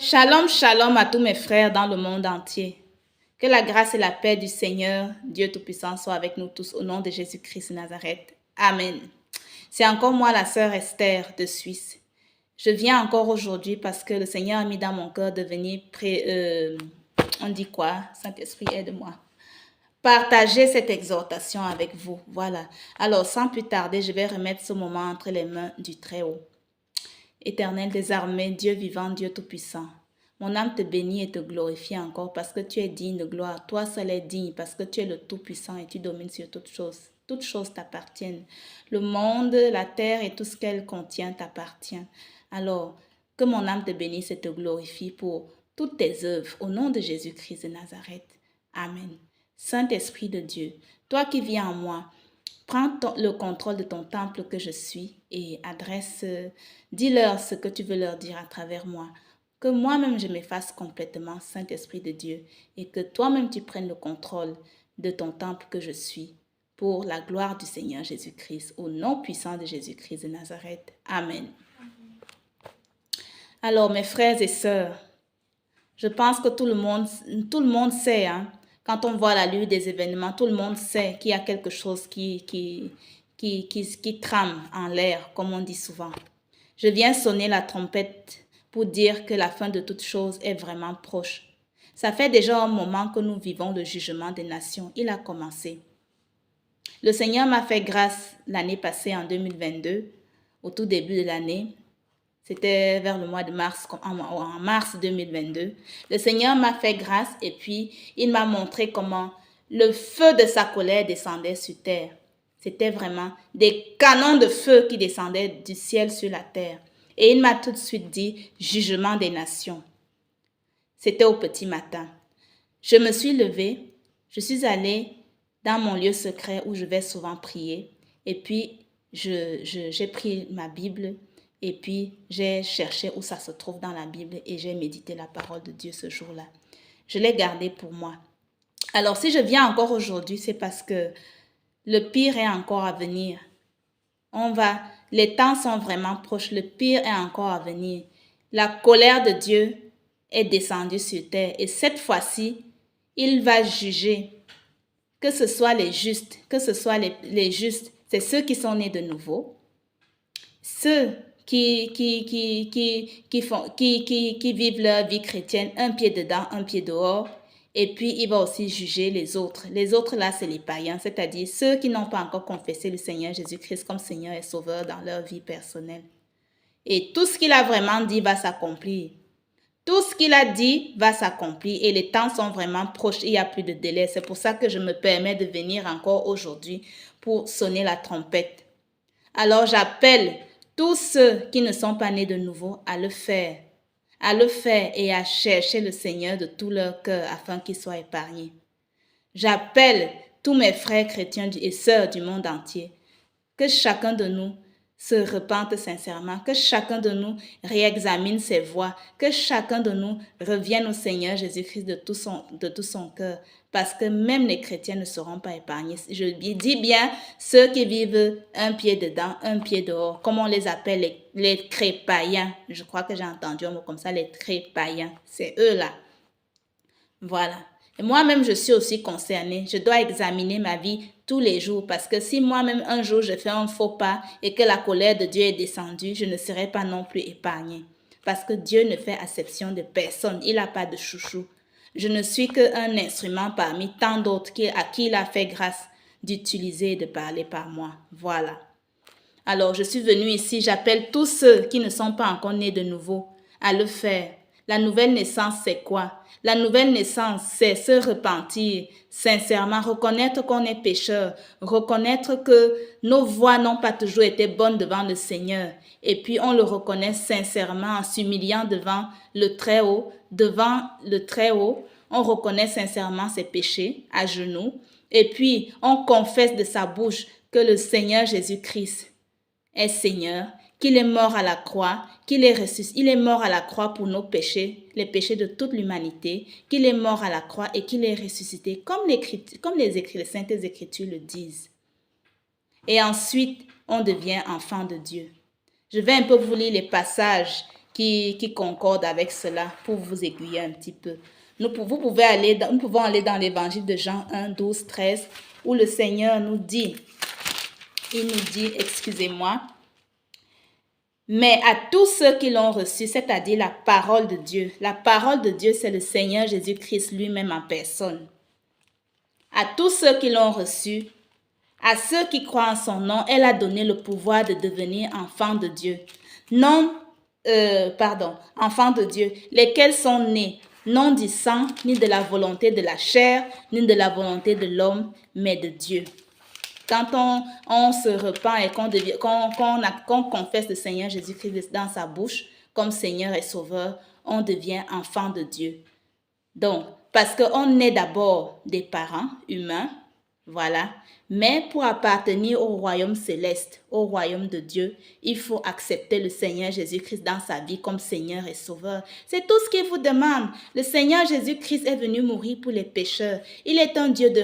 Shalom, shalom à tous mes frères dans le monde entier. Que la grâce et la paix du Seigneur, Dieu Tout-Puissant, soient avec nous tous au nom de Jésus-Christ de Nazareth. Amen. C'est encore moi, la sœur Esther de Suisse. Je viens encore aujourd'hui parce que le Seigneur a mis dans mon cœur de venir, on dit quoi? Saint-Esprit, aide-moi. Partager cette exhortation avec vous. Voilà. Alors, sans plus tarder, je vais remettre ce moment entre les mains du Très-Haut. Éternel des armées, Dieu vivant, Dieu tout-puissant, mon âme te bénit et te glorifie encore parce que tu es digne de gloire. Toi seul es digne parce que tu es le tout-puissant et tu domines sur toutes choses. Toutes choses t'appartiennent. Le monde, la terre et tout ce qu'elle contient t'appartient. Alors, que mon âme te bénisse et te glorifie pour toutes tes œuvres au nom de Jésus-Christ de Nazareth. Amen. Saint-Esprit de Dieu, toi qui vis en moi, prends le contrôle de ton temple que je suis et dis-leur ce que tu veux leur dire à travers moi. Que moi-même je m'efface complètement, Saint-Esprit de Dieu, et que toi-même tu prennes le contrôle de ton temple que je suis, pour la gloire du Seigneur Jésus-Christ, au nom puissant de Jésus-Christ de Nazareth. Amen. Alors mes frères et sœurs, je pense que tout le monde sait, quand on voit la lutte des événements, tout le monde sait qu'il y a quelque chose qui trame en l'air, comme on dit souvent. Je viens sonner la trompette pour dire que la fin de toute chose est vraiment proche. Ça fait déjà un moment que nous vivons le jugement des nations. Il a commencé. Le Seigneur m'a fait grâce l'année passée, en 2022, au tout début de l'année. C'était vers le mois de mars, en mars 2022. Le Seigneur m'a fait grâce et puis il m'a montré comment le feu de sa colère descendait sur terre. C'était vraiment des canons de feu qui descendaient du ciel sur la terre. Et il m'a tout de suite dit, jugement des nations. C'était au petit matin. Je me suis levée, je suis allée dans mon lieu secret où je vais souvent prier. Et puis, j'ai pris ma Bible et puis j'ai cherché où ça se trouve dans la Bible et j'ai médité la parole de Dieu ce jour-là. Je l'ai gardée pour moi. Alors, si je viens encore aujourd'hui, c'est parce que le pire est encore à venir. Les temps sont vraiment proches, le pire est encore à venir. La colère de Dieu est descendue sur terre et cette fois-ci, il va juger. Que ce soit les justes, que ce soit les justes, c'est ceux qui sont nés de nouveau, ceux qui vivent leur vie chrétienne, un pied dedans, un pied dehors, et puis il va aussi juger les autres. Les autres là, c'est les païens, c'est-à-dire ceux qui n'ont pas encore confessé le Seigneur Jésus-Christ comme Seigneur et Sauveur dans leur vie personnelle. Et tout ce qu'il a vraiment dit va s'accomplir. Tout ce qu'il a dit va s'accomplir et les temps sont vraiment proches, il n'y a plus de délai. C'est pour ça que je me permets de venir encore aujourd'hui pour sonner la trompette. Alors j'appelle tous ceux qui ne sont pas nés de nouveau à le faire et à chercher le Seigneur de tout leur cœur afin qu'ils soient épargnés. J'appelle tous mes frères chrétiens et sœurs du monde entier, que chacun de nous se repente sincèrement, que chacun de nous réexamine ses voies, que chacun de nous revienne au Seigneur Jésus-Christ de tout son cœur, parce que même les chrétiens ne seront pas épargnés. Je dis bien ceux qui vivent un pied dedans, un pied dehors, comme on les appelle les crépaïens. Je crois que j'ai entendu un mot comme ça, les crépaïens. C'est eux là. Voilà. Et moi-même, je suis aussi concernée. Je dois examiner ma vie tous les jours parce que si moi-même un jour je fais un faux pas et que la colère de Dieu est descendue, je ne serai pas non plus épargnée. Parce que Dieu ne fait exception de personne. Il n'a pas de chouchou. Je ne suis qu'un instrument parmi tant d'autres à qui il a fait grâce d'utiliser et de parler par moi. Voilà. Alors, je suis venue ici, j'appelle tous ceux qui ne sont pas encore nés de nouveau à le faire. La nouvelle naissance, c'est quoi? La nouvelle naissance, c'est se repentir sincèrement, reconnaître qu'on est pécheur, reconnaître que nos voies n'ont pas toujours été bonnes devant le Seigneur. Et puis, on le reconnaît sincèrement en s'humiliant devant le Très-Haut. Devant le Très-Haut, on reconnaît sincèrement ses péchés à genoux. Et puis, on confesse de sa bouche que le Seigneur Jésus-Christ est Seigneur, qu'il est mort à la croix, qu'il est ressuscité, il est mort à la croix pour nos péchés, les péchés de toute l'humanité, qu'il est mort à la croix et qu'il est ressuscité, comme les Saintes Écritures le disent. Et ensuite, on devient enfant de Dieu. Je vais un peu vous lire les passages qui concorde avec cela pour vous aiguiller un petit peu. Nous pouvons aller dans l'évangile de Jean 1, 12, 13, où le Seigneur nous dit, excusez-moi, mais à tous ceux qui l'ont reçu, c'est-à-dire la parole de Dieu. La parole de Dieu, c'est le Seigneur Jésus-Christ lui-même en personne. À tous ceux qui l'ont reçu, à ceux qui croient en son nom, elle a donné le pouvoir de devenir enfants de Dieu. Enfants de Dieu, lesquels sont nés, non du sang, ni de la volonté de la chair, ni de la volonté de l'homme, mais de Dieu. Quand on se repent et qu'on confesse le Seigneur Jésus-Christ dans sa bouche comme Seigneur et Sauveur, on devient enfant de Dieu. Donc, parce qu'on est d'abord des parents humains, voilà, mais pour appartenir au royaume céleste, au royaume de Dieu, il faut accepter le Seigneur Jésus-Christ dans sa vie comme Seigneur et Sauveur. C'est tout ce qu'il vous demande. Le Seigneur Jésus-Christ est venu mourir pour les pécheurs. Il est un Dieu de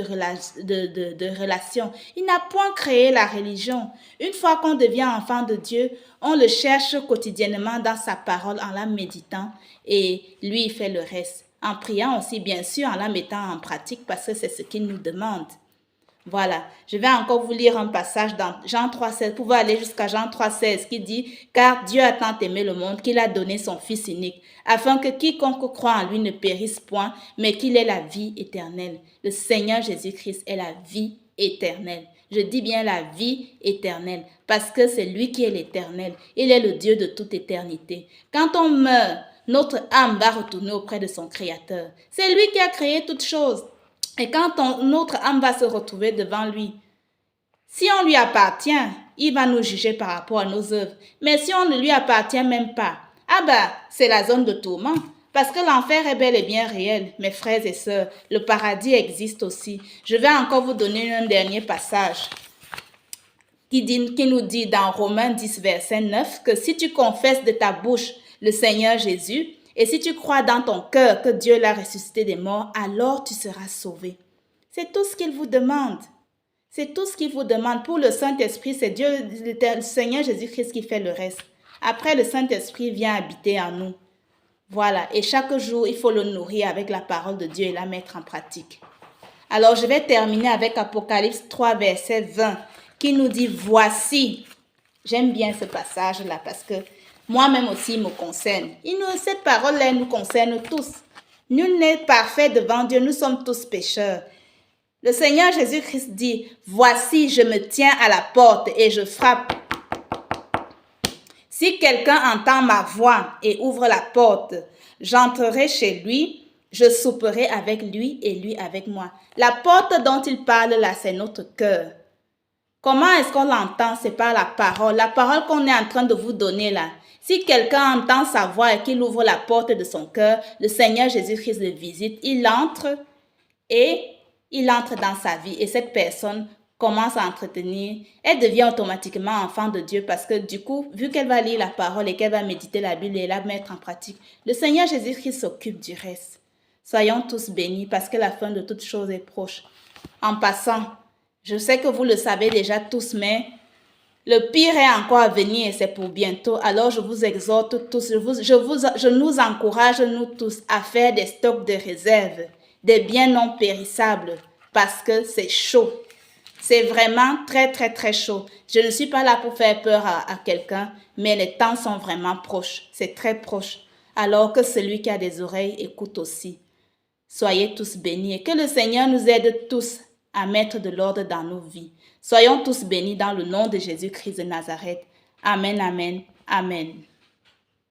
relation. Il n'a point créé la religion. Une fois qu'on devient enfant de Dieu, on le cherche quotidiennement dans sa parole en la méditant et lui, il fait le reste. En priant aussi, bien sûr, en la mettant en pratique parce que c'est ce qu'il nous demande. Voilà, je vais encore vous lire un passage dans Jean 3,16, vous pouvez aller jusqu'à Jean 3,16 qui dit « Car Dieu a tant aimé le monde qu'il a donné son Fils unique, afin que quiconque croit en lui ne périsse point, mais qu'il ait la vie éternelle. » Le Seigneur Jésus-Christ est la vie éternelle. Je dis bien la vie éternelle, parce que c'est lui qui est l'éternel. Il est le Dieu de toute éternité. Quand on meurt, notre âme va retourner auprès de son Créateur. C'est lui qui a créé toutes choses. Et quand notre âme va se retrouver devant lui, si on lui appartient, il va nous juger par rapport à nos œuvres. Mais si on ne lui appartient même pas, c'est la zone de tourment. Parce que l'enfer est bel et bien réel, mes frères et sœurs. Le paradis existe aussi. Je vais encore vous donner un dernier passage qui nous dit dans Romains 10, verset 9, que si tu confesses de ta bouche le Seigneur Jésus, et si tu crois dans ton cœur que Dieu l'a ressuscité des morts, alors tu seras sauvé. C'est tout ce qu'il vous demande. C'est tout ce qu'il vous demande. Pour le Saint-Esprit, c'est Dieu, le Seigneur Jésus-Christ qui fait le reste. Après, le Saint-Esprit vient habiter en nous. Voilà. Et chaque jour, il faut le nourrir avec la parole de Dieu et la mettre en pratique. Alors, je vais terminer avec Apocalypse 3, verset 20, qui nous dit « Voici ». J'aime bien ce passage-là parce que moi-même aussi, il me concerne. Cette parole-là nous concerne tous. Nul n'est parfait devant Dieu, nous sommes tous pécheurs. Le Seigneur Jésus-Christ dit, « Voici, je me tiens à la porte et je frappe. Si quelqu'un entend ma voix et ouvre la porte, j'entrerai chez lui, je souperai avec lui et lui avec moi. » La porte dont il parle là, c'est notre cœur. Comment est-ce qu'on l'entend? C'est par la parole qu'on est en train de vous donner là. Si quelqu'un entend sa voix et qu'il ouvre la porte de son cœur, le Seigneur Jésus-Christ le visite, il entre dans sa vie et cette personne commence à entretenir, elle devient automatiquement enfant de Dieu parce que du coup, vu qu'elle va lire la parole et qu'elle va méditer la Bible et la mettre en pratique, le Seigneur Jésus-Christ s'occupe du reste. Soyons tous bénis parce que la fin de toute chose est proche. En passant, je sais que vous le savez déjà tous, mais le pire est encore à venir et c'est pour bientôt. Alors je vous exhorte tous, je nous encourage nous tous à faire des stocks de réserve, des biens non périssables parce que c'est chaud. C'est vraiment très, très, très chaud. Je ne suis pas là pour faire peur à quelqu'un, mais les temps sont vraiment proches. C'est très proche. Alors que celui qui a des oreilles écoute aussi. Soyez tous bénis et que le Seigneur nous aide tous à mettre de l'ordre dans nos vies. Soyons tous bénis dans le nom de Jésus-Christ de Nazareth. Amen, amen, amen.